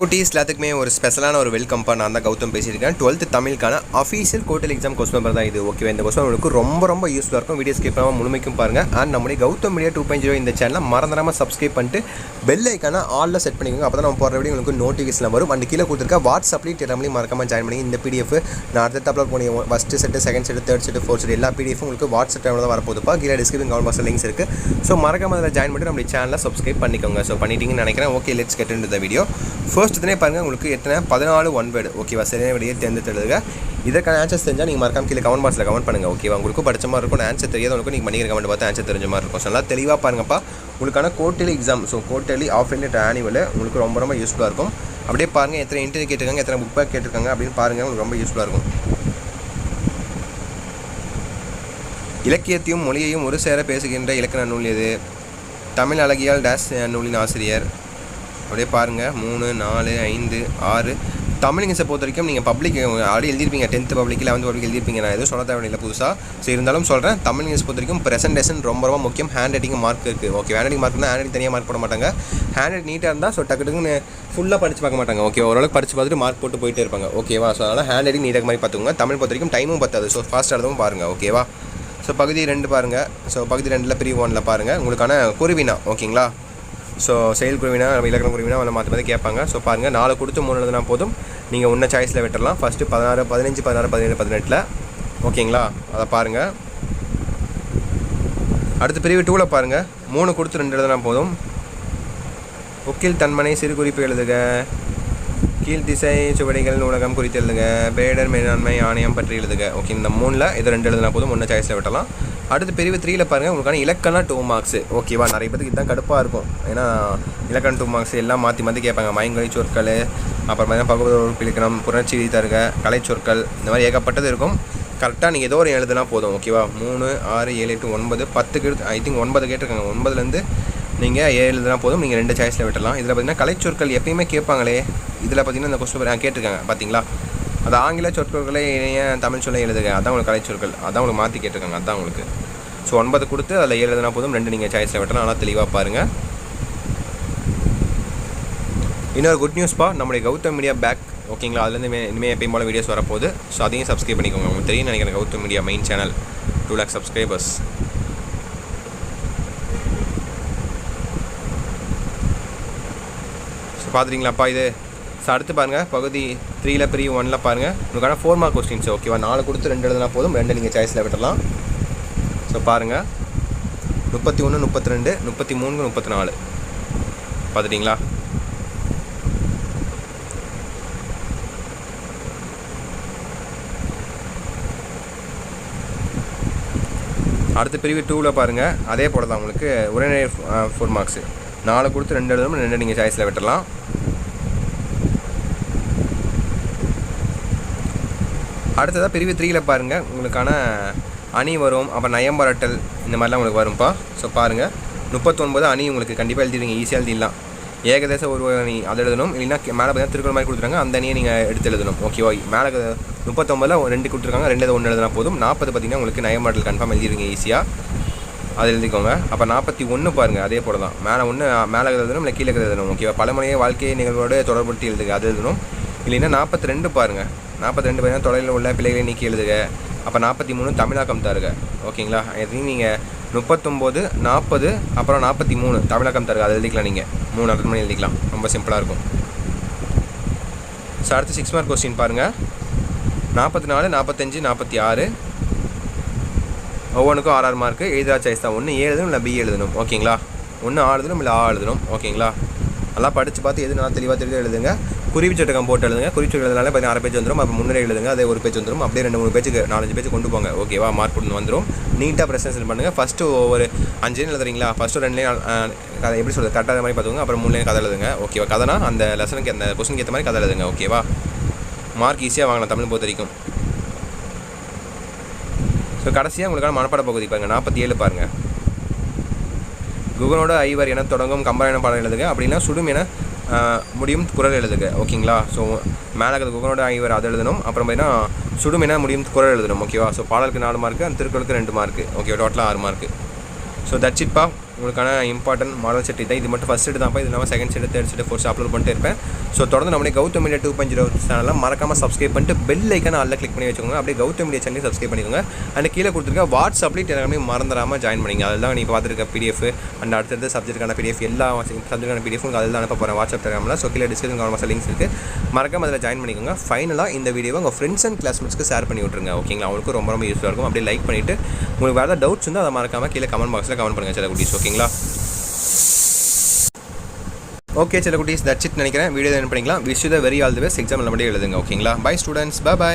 குட்டீஸ் எல்லாத்துக்குமே ஒரு ஸ்பெஷலான ஒரு வெல்கம்பா நான் தான் கௌதம் பேசியிருக்கேன். 12th தமிழுக்கான official quarterly exam question paper தான் இது. ஓகேவா, இந்த கொஸ்டின் உங்களுக்கு ரொம்ப யூஸ்ஃபுல்லாக இருக்கும். வீடியோ ஸ்கிப் பண்ணாமல் முழுமைக்கும் பாருங்கள். அண்ட் நம்முடைய கௌதம் மீடியா 2.0 இந்த சேனலை மறந்துடாமல் சப்ஸ்கிரைப் பண்ணிட்டு பெல் ஐக்கான ஆலில் செட் பண்ணிக்கோங்க. அப்போ தான் நம்ம போகிற வீடியோ உங்களுக்கு நோட்டிஃபிகேஷன் வரும். அண்ட் கீழே கொடுத்துருக்க வாட்ஸ்அப்லேயும் டெலிகிராம்லையும் மறக்காமல் ஜாயின் பண்ணி இந்த பிடிஎஃப் நான் அடுத்த அப்லோட் பண்ணி first set, second set, third set, fourth set எல்லா பிடிஎஃப் உங்களுக்கு வாட்ஸ்அப் டைமில் தான் வரப்போதுப்பா. கீழே டிஸ்கிரிப்ஷன் கமெண்ட் பாக்ஸில் லிங்க்ஸ் இருக்குது. ஸோ மறக்காமல் அதில் ஜாயின் பண்ணி நம்மளுடைய சேனலை சப்ஸ்கிரைப் பண்ணிக்கோங்க. ஸோ பண்ணிட்டீங்கன்னு நினைக்கிறேன். Okay, let's get into the video. First இதனே பாருங்கள், உங்களுக்கு எத்தனை 14 ஒன் வேர்டு. ஓகேவா, சரியான விடையை தேர்ந்தெடுத்துடுங்க. இதற்கான ஆன்சர்ஸ் தெரிஞ்சால் நீங்கள் மறக்காம கீழே கமெண்ட் பாக்ஸில் கமெண்ட் பண்ணுங்கள். ஓகேவா, உங்களுக்கு படிச்ச மாதிரி இருக்கும். ஆன்சர் தெரியாதவங்களுக்கு நீங்கள் பண்ணிக்கிற கமெண்ட் பார்த்து ஆன்சர் தெரிஞ்ச மாதிரி இருக்கும். ஸோ நல்லா தெளிவாக பாருங்கப்பா. உங்களுக்கான quarterly exam, so quarterly half yearly annual உங்களுக்கு ரொம்ப யூஸ்ஃபுல்லாக இருக்கும். அப்படியே பாருங்கள், எத்தனை இன்டர்வியூ கேட்டிருக்காங்க, எத்தனை புக் பேக் கேட்டிருக்காங்க அப்படின்னு பாருங்கள். உங்களுக்கு ரொம்ப யூஸ்ஃபுல்லாக இருக்கும். இலக்கியத்தையும் மொழியையும் ஒரு சேர பேசுகின்ற இலக்கண நூல் எது? தமிழ் அழகியால் டேஸ் நூலின் ஆசிரியர். அப்படியே பாருங்கள், 3, 4, 5, 6. தமிழ் இங்கிலீஷை பொறுத்த வரைக்கும் நீங்கள் பப்ளிக் ஆல்ரெடி எழுதிருப்பீங்க. 10th பப்ளிக், 11th பப்ளிக் எழுதிருப்பீங்க. நான் எதுவும் சொல்ல தேவையில்லை புதுசாக. ஸோ இருந்தாலும் சொல்கிறேன், தமிழ் இங்கிலீஷ் பொறுத்த வரைக்கும் ப்ரெசன்டேஷன் ரொம்ப முக்கியம். ஹேண்ட் ரைட்டிங் மார்க் இருக்குது. ஓகே, ஹேண்ட் ரைட்டிங் மார்க் இருந்தால் ஹேண்ட் ரைட்டிங் தனியாக மார்க் போட மாட்டாங்க. ஹேண்ட் ரைட்டிங் நீட்டாக இருந்தால் ஸோ டக்குன்னு ஃபுல்லாக படித்து பார்க்க மாட்டாங்க. ஓகே, ஓரளவுக்கு படித்து பார்த்துட்டு மார்க் போட்டு போயிட்டே இருப்பாங்க. ஓகேவா, ஸோ அதனால் ஹேண்ட் ரைட்டிங் நீட்டாக மாதிரி பார்த்துக்கோங்க. தமிழ் பொறுத்த வரைக்கும் டைமும் பத்தாது. ஸோ ஃபாஸ்ட்டாக எழுதவும் பாருங்கள். ஓகேவா, ஸோ பகுதி 2 பாருங்கள். ஸோ பகுதி 2 பிரிவு 1 பாருங்கள். உங்களுக்கான குருவினா. ஓகேங்களா, ஸோ செயல் குருவினா, இலக்கண குருவினா அதில் மாற்றி கேட்பாங்க. ஸோ பாருங்கள், 4 கொடுத்து 3 எழுதுனா போதும். நீங்கள் உன்ன சாய்ஸில் விட்டுடலாம். ஃபஸ்ட்டு 16, 15, 16, 17, 18. ஓகேங்களா, அதை பாருங்கள். அடுத்து பிரிவு 2 பாருங்கள். 3 கொடுத்து 2 எழுதுனா போதும். ஒக்கில் தன்மனை சிறு குறிப்பு எழுதுக. கீழ்த்திசை சுவடிகள் நூலகம் குறித்து எழுதுக. பேடர் மேலாண்மை ஆணையம் பற்றி எழுதுக. ஓகே, இந்த 3ல் இதை 2 எழுதுனா போதும். ஒன்றை சாய்ஸில் விட்டலாம். அடுத்து பிரிவு 3 பாருங்கள். உங்களுக்கான இலக்கணம் 2 மார்க்ஸ். ஓகேவா, நிறைய பேருக்கு இதுதான் கடுப்பாக இருக்கும். ஏன்னா இலக்கணம் 2 மார்க்ஸ் எல்லாம் மாற்றி கேட்பாங்க. மயங்கொழி சொற்கள், அப்புறம் பார்த்தீங்கன்னா பகுதி இலக்கணம், புணர்ச்சி தருக, கலை சொற்கள், இந்த மாதிரி ஏகப்பட்டது இருக்கும். கரெக்டாக நீங்கள் ஏதோ ஒரு எழுதுனா போதும். ஓகேவா, 3, 6, 7, 8, 9, 10 ஐ திங்க் 9 கேட்டிருக்காங்க. 9லேருந்து நீங்கள் 7 எழுதுனா போதும். நீங்கள் 2 சாய்ஸில் விட்டலாம். இதில் பார்த்தீங்கன்னா கலைச்சொற்கள் எப்பயுமே கேட்பாங்களே. இதில் பார்த்தீங்கன்னா இந்த கொஸ்டின் கேட்டிருக்காங்க பார்த்தீங்களா. அது ஆங்கில சொற்களை ஏன் தமிழ் சொல்ல எழுதுக. அதான் உங்களுக்கு கலைச்சொற்கள், அதான் உங்களுக்கு மாற்றி கேட்டிருக்காங்க. அதான் உங்களுக்கு. ஸோ 9 கொடுத்து அதில் 7 எழுதுனா போதும். 2 நீங்கள் சாய்ஸில் விட்டலாம். நல்லா தெளிவாக பாருங்கள். இன்னொரு குட் நியூஸ்ப்பா, நம்முடைய கௌதம் மீடியா பேக். ஓகேங்களா, அதுலேருந்து இனிமேல் எப்பயும் போல வீடியோஸ் வரப்போகுது. ஸோ அதையும் சப்ஸ்கிரைப் பண்ணிக்கோங்க. உங்களுக்கு தெரியும் நினைக்கிறேன், Gautham media main channel 2 lakh subscribers. So பார்த்துட்டிங்களாப்பா இது. ஸோ அடுத்து பாருங்கள், பகுதி 3 பிரிவு 1 பாருங்கள். உங்களுக்கான 4 மார்க் கொஸ்டின்ஸ். ஓகேவா, 4 கொடுத்து 2 எழுதுனா போதும். 2 நீங்கள் சாய்ஸில் விட்டலாம். ஸோ பாருங்கள், 31, 32, 33, 34. பார்த்துட்டிங்களா. அடுத்த பிரிவு 2 பாருங்கள். அதே போல் தான் உங்களுக்கு உரைநடை 4 மார்க்ஸ். 4 கொடுத்து 2 எழுதணும். 2 நீங்கள் சாய்ஸில் விட்டலாம். அடுத்ததாக பிரிவு 3 பாருங்கள். உங்களுக்கான அணி வரும், அப்புறம் நயம்பரட்டல், இந்த மாதிரிலாம் உங்களுக்கு வரும்ப்பா. ஸோ பாருங்கள், 39 அணி உங்களுக்கு கண்டிப்பாக எழுதிடுவீங்க. ஈஸியாக எழுதிடலாம். ஏகதேச ஒரு அணி அதை எழுதணும். இல்லைன்னா மேலே பார்த்தீங்கன்னா திருக்குறள் மாதிரி கொடுத்துருக்காங்க, அந்த அணியை நீங்கள் எடுத்து எழுதணும். ஓகேவா, மேலே 39ல் 2 கொடுத்துருக்காங்க. 2 1 எழுதினா போதும். 40 பார்த்தீங்கன்னா உங்களுக்கு நயம்பரட்டல் கன்ஃபார்ம் எழுதிடுவீங்க ஈஸியாக. அதை எழுதிக்கோங்க. அப்போ 41 பாருங்கள். அதே போல் தான், மேலே எழுதணும், இல்லை கீழே எழுதணும். ஓகேவா, பழமொழியை வாழ்க்கை நிகழ்வோடு தொடர்புபடுத்தி எழுதுக, அது எழுதணும். இல்லைன்னா 42 பாருங்கள். 42 பார்த்தீங்கன்னா தொலைவில் உள்ள பிள்ளைகளை நீக்கி எழுதுக. அப்போ 43 தமிழாக்கம் தருக. ஓகேங்களா, எதையும் நீங்கள் 39, 40, அப்புறம் 43 தமிழாக்கம் தருக, அதை எழுதிக்கலாம். நீங்கள் 3 அட்டன் பண்ணி எழுதிக்கலாம். ரொம்ப சிம்பிளாக இருக்கும். ஸோ அடுத்து 6 மார்க் கொஸ்டின் பாருங்கள். 44, 45, 46 ஒவ்வொன்றுக்கும் 6 மார்க்கு. எழுதுறா சாய்ஸ் தான். ஒன்று A எழுதணும், இல்லை B எழுதணும். ஓகேங்களா, ஒன்று A எழுதணும், இல்லை A எழுதணும். ஓகேங்களா, நல்லா படித்து பார்த்து எது நல்லா தெளிவாக தெரிஞ்சு எழுதுங்க. குறிப்பிச்சட்டகம் போட்டு எழுதுங்க. குறிப்பிச்சட்டகம் எழுதுனாலே பார்த்தீங்கன்னா 6 பேஜ் வந்துடும். அப்போ முன்னே எழுதுங்க, அதே 1 பேஜ் வந்துடும். அப்படியே 2-3 பேஜுக்கு 4-5 பேஜ் கொண்டு போங்க. ஓகேவா, மார்க் கொண்டு வந்துடும். நீட்டாக ப்ரெசன்டேஷன் பண்ணுங்கள். ஃபஸ்ட்டு ஒரு 5 லைன் எழுதுறீங்களா, ஃபஸ்ட்டு 2 லைன் எப்படி சொல்கிறது கரெக்டாக மாதிரி பார்த்துக்கோங்க. அப்புறம் 3 லைன் கதை எழுதுங்க. ஓகேவா, கதைனா அந்த லெசனுக்கு அந்த கொஸ்டினுக்கு ஏற்ற மாதிரி கதை எழுதுங்க. ஓகேவா, மார்க் ஈஸியாக வாங்கலாம் தமிழ் பொறுத்த வரைக்கும். ஸோ கடைசியாக உங்களுக்கான மனப்பாட பகுதி பாருங்கள். 47 பாருங்கள். குகனோட ஐவர் என தொடங்கும் கம்பராயண பாடம் எழுதுங்க. அப்படின்னா சுடும் என முடியும் குரல் எழுதுக. ஓகேங்களா, ஸோ மேலே குகனோட ஐவர் அதை எழுதணும். அப்புறம் பார்த்தீங்கன்னா சுடும் என முடியும் குரல் எழுதணும். ஓகேவா, ஸோ பாடலுக்கு 4 மார்க்கு, அந்த திருக்குறளுக்கு 2 மார்க்கு. ஓகே, டோட்டலாக 6 மார்க்கு. So that's இட்பா. உங்களுக்கான இம்பார்ட்டன்ட் மாடல் செட் தான். இது மட்டும் ஃபஸ்ட் செட் தான்ப்பா, இது இல்லாமல் second set, third set, fourth upload பண்ணிட்டு இருப்பேன். ஸோ தொடர்ந்து நம்மளே கௌதம் மீடியா 2.0 சேனலில் மறக்காமல் சப்ஸ்கிரைப் பண்ணிட்டு பெல் ஐக்கான ஆல்ல கிளிக் பண்ணி வச்சுக்கோங்க. அப்படியே கௌதம் மீடியா சேனலையும் சப்ஸ்கிரைப் பண்ணிக்கோங்க. அண்ட் கீழே கொடுத்துருக்க வாட்ஸ்அப்லேயும் டெலிகிராமையும் மறந்துடாமல் ஜாயின் பண்ணிங்க. அதில் தான் நீங்கள் பார்த்துருக்க பிடிஎஃப் அண்ட் அடுத்தடுத்த சப்ஜெக்ட்டுக்கான பிடிஎஃப் எல்லா சப்ஜெக்டான பிடிஎஃப் உங்களுக்கு அதில் தான் அனுப்ப போகிறேன் வாட்ஸ்அப் டெலிகிராமில். ஸோ கீழே டிஸ்கிரிப்ஷன் காரணமாக லிங்க்ஸ் இருக்குது, மறக்காமல் அதில் ஜாயின் பண்ணிக்கோங்க. ஃபைனலாக இந்த வீடியோவை உங்கள் ஃப்ரெண்ட்ஸ் அண்ட் கிளாஸ்மேட்ஸ்க்கு ஷேர் பண்ணி விட்ருங்க. ஓகேங்களா, அவங்களுக்கு ரொம்ப ரொம்ப யூஸ்ஃபுல்லாக இருக்கும். அப்படியே லைக் பண்ணிவிட்டு உங்களுக்கு வேறு டவுட்ஸ் வந்து அதை மறக்காமல் கீழே கமெண்ட் பாக்ஸில் கமெண்ட் பண்ணுங்கள் சில குட்டீஸ். ஓகேங்களா, ஓகே சில குட்டீஸ், தட்ஸ் இட் நினைக்கிறேன். வீடியோ என்ன பண்ணிக்கலாம். Wish you the very all the best. Exam நல்லபடியாக எழுதுங்க. ஓகேங்களா, பை ஸ்டூடெண்ட்ஸ், பை.